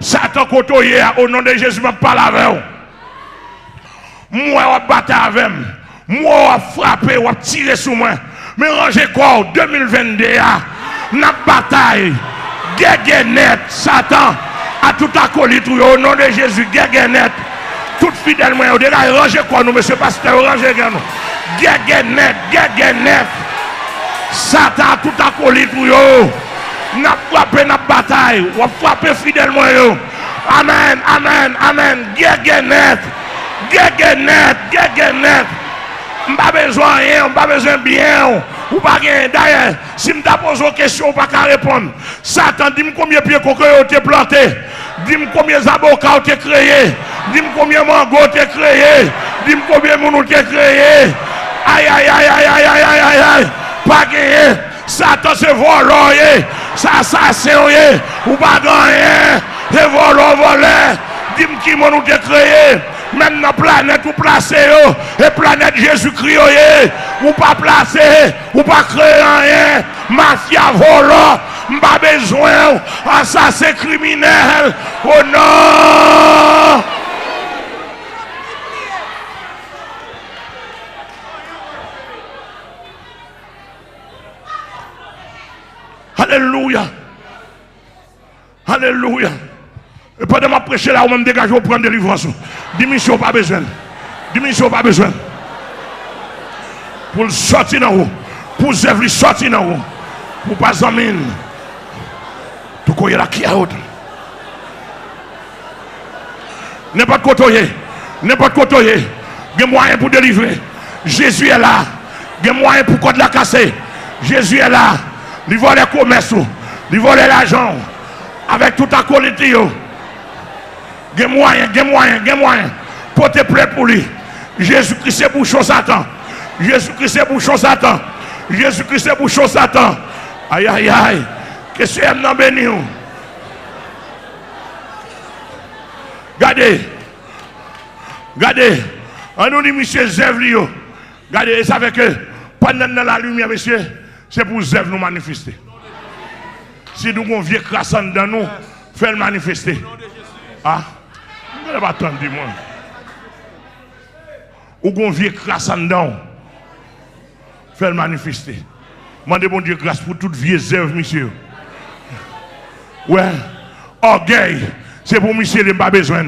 Satan kotoye au nom de Jésus, je parle avec vous. Moi, je vais battre avec vous. Moi, je vais frapper, je vais tirer sur moi. Mais rangez quoi 2022, n'a bataille. Guerre net, Satan, à tout acolyte, au nom de Jésus, guerre net. Tout fidèle, moi, on déjà rangez quoi nous, monsieur pasteur, rangez quoi nous. Guerre net. Satan, tout acolyte, n'a frappé, n'a bataille, on va frapper fidèlement. Amen. Guerre net. M'pas besoin rien, m'pas besoin bien. Ou pas rien. D'ailleurs, si m'ta pose une question, pas qu'à répondre. Satan, dis-moi combien de pieds coquilles ont été plantés. Dis-moi combien d'avocats ont été créés. Dis-moi combien de mangos ont été créés. Dis-moi combien de monde ont été créés. Aïe. Pas gagné. Satan c'est volant, c'est assassin, ou pas gagné. C'est volant. Dis-moi qui m'ont été créés. Même dans la planète, vous placez, et planète Jésus-Christ, vous pas placez, vous pas créer rien, mafia volant, pas besoin, assassin criminel, oh non! Alléluia. Et pendant que je prêche là, on me dégage, on prend des livraisons. Dimension pas besoin. Pour sortir dans haut. Pour zèvre sortir dans haut. Pour pas zamine. Tout quoi là qui a autre. N'importe côté. Il y a moyen pour délivrer. Jésus est là. Il y a moyen pour code la casser. Jésus est là. Il vole les commerces. Il vole l'argent. Avec tout acolyte. Il y a moyen. Portez prêt pour lui. Jésus-Christ est bouchon Satan. Aïe. Qu'est-ce que c'est béni? Regardez. On nous dit, monsieur Zèvre. Regardez, ça fait que pendant la lumière, monsieur, c'est pour Zèvre nous manifester. Si nous avons vieux crassant dans nous, faites le manifester. Ah, vous n'allez pas attendre, dis-moi. Ou qu'on vieux crassant dans nous, faites le manifester. Mandez bon Dieu grâce pour toute vieille Zèvre, monsieur. Ouais, orgueil, c'est pour monsieur, il n'y a pas besoin.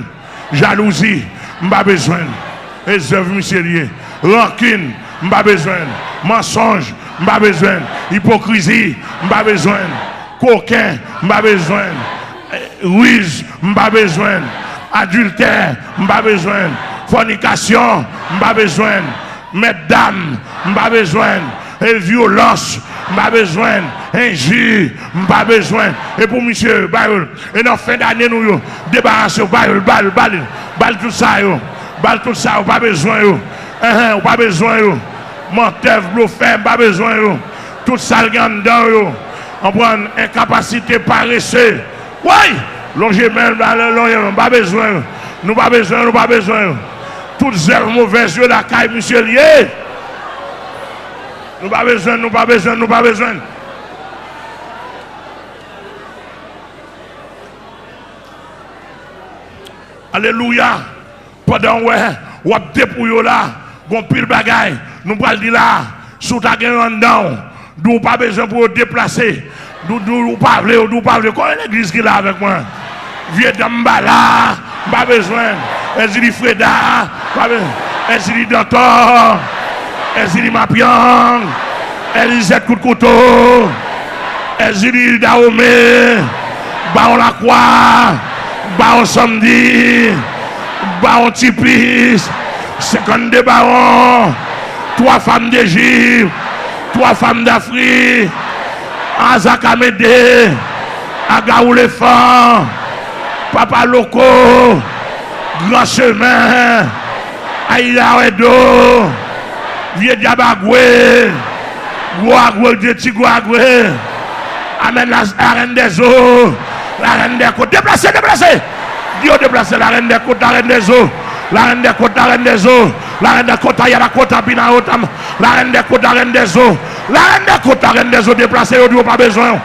Jalousie, il n'y a pas besoin. Et Zèvre, monsieur, rancune, il n'y a pas besoin. Mensonge, il n'y a pas besoin. Hypocrisie, il n'y a pas besoin. Coquin, il n'y a pas besoin. Ruse, il n'y a pas besoin. Adultère, il n'y a pas besoin. Fornication, il n'y a pas besoin. Mesdames, il n'y a pas besoin. Et violence, pas besoin, injure, pas besoin. Et pour monsieur, et dans la fin d'année, nous débarrassons, balle tout ça, pas besoin, pas besoin, menteur, bluffeur, pas besoin, tout ça, dedans, on prend incapacité paresseuse. Oui, longement, pas besoin, nous pas besoin. Toutes les mauvaises yeux, la caille, monsieur lié. Nous pas besoin. Alléluia. Pendant ou dépouille là, gon pile bagaille, nous pas dire là, sous ta gain dedans, nous pas besoin pour déplacer. Nous pas vle, quoi l'église qui là avec moi. Vieux d'amba là, pas besoin. Ezili Freda, pas besoin. Ezili Dantor. Ezili Mapiang, Elisette coup de couteau, Ezili Daomé, Baon la croix, Baon samedi, Baon Tipis, 52 barons, 3 femmes d'Égypte, 3 femmes d'Afrique, Azakamede, Agaou l'éléphant, Papa Loco, Grand Chemin, Aïda Edo. Vieux Diabagoué, Gouagoué, Tigouagoué, amène la reine des eaux, la reine des côtes, déplacez, Dieu déplace la reine des côtes, la reine des eaux, la reine des côtes, la reine des eaux, la reine des côtes, il y a la côte à Pinaotam, la reine des côtes, la reine des eaux, la reine des côtes, la reine des eaux, déplacez, il n'y a pas besoin,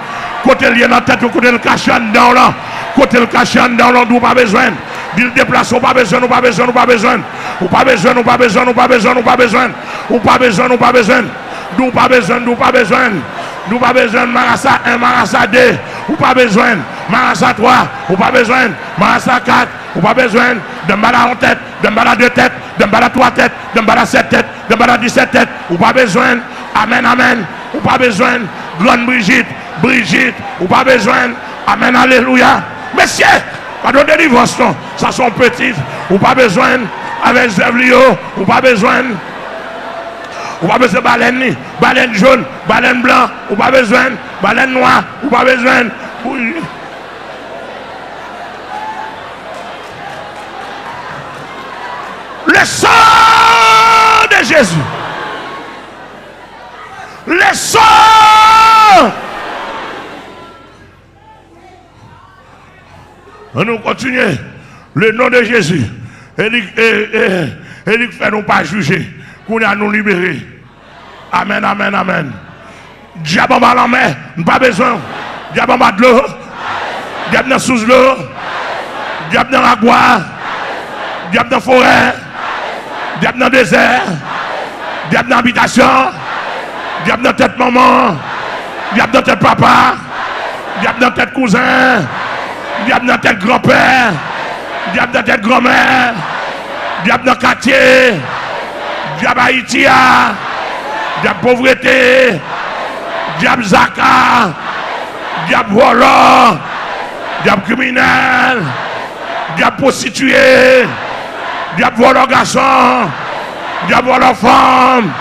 côté lié dans la tête, côté le cachet dedans là, Côté le caché en dedans, l'on pas besoin. Il déplace, on pas besoin, on pas besoin, on pas besoin. On pas besoin, on pas besoin, on pas besoin, on pas besoin. On pas besoin, on pas besoin. Nous pas besoin, nous pas besoin. Nous pas besoin, Marassa 1, Marassa 2. Ou pas besoin, Marassa 3. Ou pas besoin, Marassa 4. Ou pas besoin de Mbala en tête, de Mbala 2 têtes, de Mbala 3 têtes, de Mbala 7 têtes, de Mbala 17 têtes. Ou pas besoin, Amen, Amen. Ou pas besoin, Grande Brigitte, Brigitte. Ou pas besoin, Amen, Alléluia. Messieurs, pas de délivrance, non. Ça sont petites. Ou pas besoin, avec Zevlio. Ou pas besoin. Ou pas besoin de baleine, baleine jaune, baleine blanc. Ou pas besoin, baleine noire. Ou pas besoin. Le sang de Jésus. Le sang. On nous continue. Le nom de Jésus. Et il fait nous pas juger. Qu'on a nous libérer. Amen, amen, amen. Diable en la main. Nous pas besoin. Diable en bas de l'eau. Diable dans sous l'eau. Diable dans la bois. Diable dans la forêt. Diable dans le désert. Diable dans l'habitation. Diable dans tête maman. Diable dans tête papa. Diable dans tête cousin. Diable dans tête grand-père. Diable dans tête grand-mère. Diable dans quartier. Diable Haïti. Diable pauvreté. Diable Zaka. Diable volant. Diable criminel. Diable prostitué. Diable volant garçon. Diable volant femme.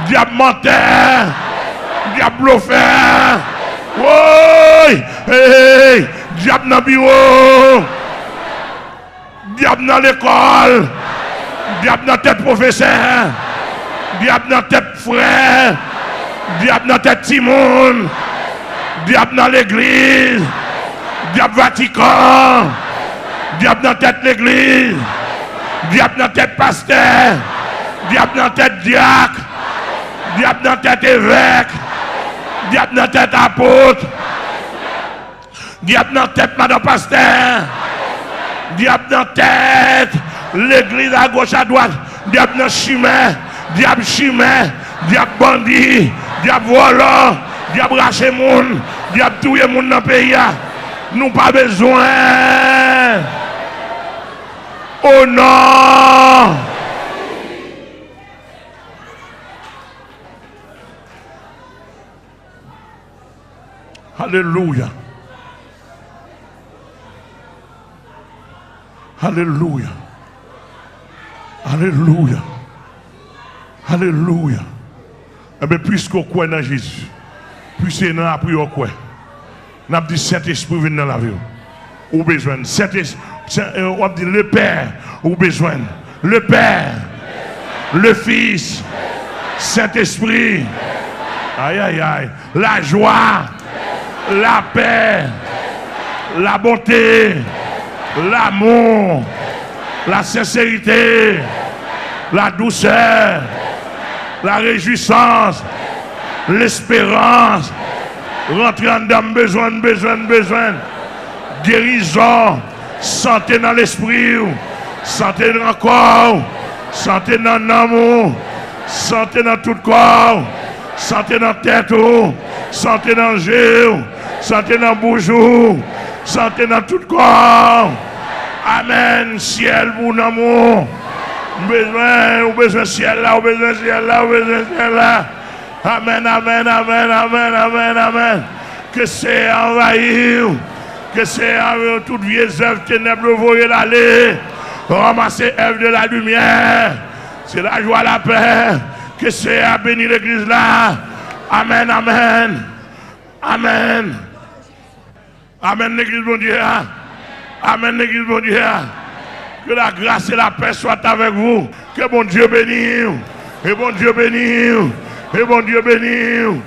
Diable menteur. Diable bluffeur. Oui. Hey. Diable dans le bureau. Diable dans l'école. Diable dans tête professeur. Diable dans tête frère. Diable dans tête Timon. Diable dans l'église. Diable Vatican. Diable dans tête l'église. Diable dans tête pasteur. Diable dans tête diacre. Diable dans tête évêque. Diable dans tête apôtre. Diable dans tête madame pasteur. Diable dans tête l'église à gauche à droite. Diable dans chemin. Diable chemin. Diable bandit. Diable volant. Diable rache moun. Diable touye moun dans le pays. Nous pas besoin. Oh non. Alléluia. Alléluia. Alléluia. Alléluia. Eh bien, puisqu'on croit dans Jésus, puisque nous avons pris au quoi, nous avons dit Saint-Esprit vient dans la vie. Ou besoin. On a dit le Père, ou besoin. Le Père, le Fils, Saint-Esprit. Aïe, aïe, aïe. La joie, la paix, la bonté, l'amour, la sincérité, la douceur, la réjouissance, l'espérance, rentrer en dedans, besoin, guérison, santé dans l'esprit, santé dans le corps, santé dans l'amour, santé dans tout le corps, santé dans la tête, santé dans le jeu, santé dans le bougeou, santé dans tout le corps. Amen, ciel, mon amour. Besoin ciel là, besoin ciel là, besoin ciel là. Amen, amen, amen, amen, amen, amen. Que c'est envahir, que c'est envahir toute vieille œuvre ténèbres, voyez l'aller, ramasser œuvre de la lumière. C'est la joie, la paix. Que c'est à bénir l'église là. Amen, amen. Amen. Amen, l'église bon Dieu. Amen, l'église bon Dieu. Que la grâce et la paix soient avec vous. Que bon Dieu bénisse. Et bon Dieu bénisse. Et bon Dieu bénisse.